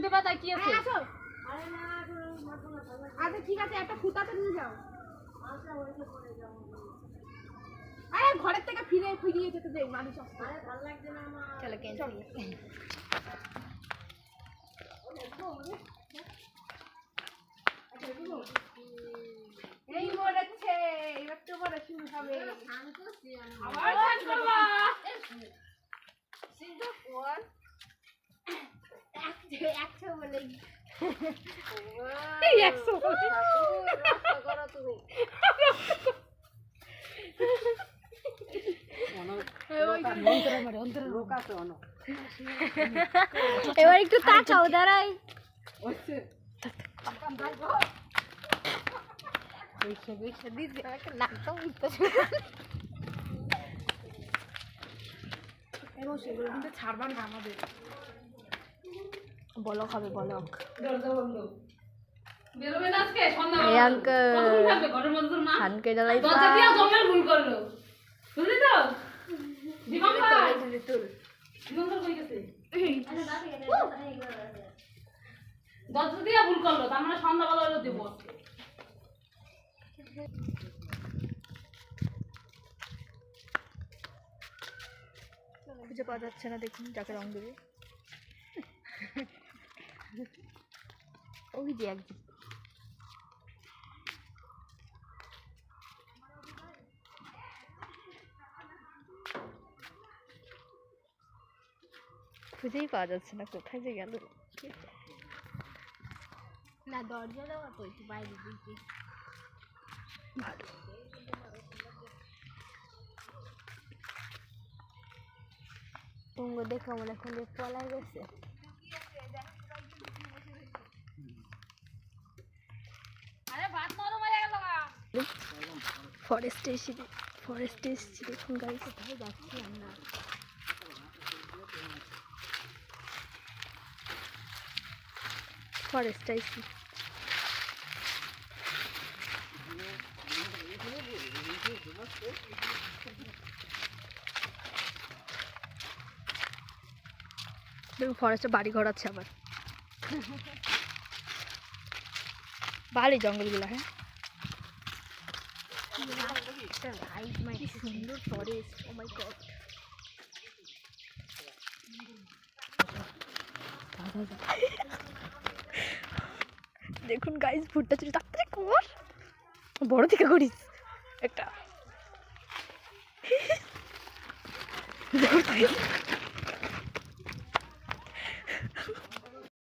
দেবা তাই কি আছে? আসো। আচ্ছা ঠিক আছে, একটা ফুটাতে নিয়ে যাও। আরে ঘরের থেকে ফিরিয়ে যেতে দেই মানুষ আসছে। আরে ভালো লাগছে না আমার। চলো ক্যান্সেল। এই মরেছে, এবার তো বড় শুরু হবে। আবার গান করবা। Single four. একশো বলে। এই 100 বলে। করো তুমি। এবার একটু তাকাও, দাঁড়াই। বলো খাবে, বলো। বেরোবে না আজকে সন্ধ্যা এই আঙ্কেল কতক্ষণ থাকবে ঘরের মধ্যে মা? খানকে ডালাই দরজা দিয়ে জমের ভুল করলো, বুঝলি তো? দীপঙ্কর দীপঙ্কর কই গেছে? দরজা দিয়ে ভুল করলো, তার মানে সন্ধ্যাবেলা হলো দেবো আজকে। খুঁজে পাওয়া যাচ্ছে না, দেখুন যাকে রং দেবে। ওই যে একজন খুঁজেই পাওয়া যাচ্ছে না, কোথায় যে গেল। না দরজা দেওয়া তো একটু বাইরে দিকে। ভালো তুঙ্গ দেখো আমার এখন যে পলাই গেছে। আরে ভাত নরম হয়ে গেল গা। ফরেস্টে এসেছি দেখুন গাইস। কোথায় যাচ্ছি আমরা? ফরেস্ট আইসি। দেখুন ফরেস্টে বাড়ি ঘর আছে আবার। ভালোই জঙ্গলগুলো। হ্যাঁ সুন্দর ফরেস্ট, ও মাই গড। দেখুন গাইস, ভুট্টা চুরি তাড়াতাড়ি কর, বড় থেকে করিস একটা। দেখুন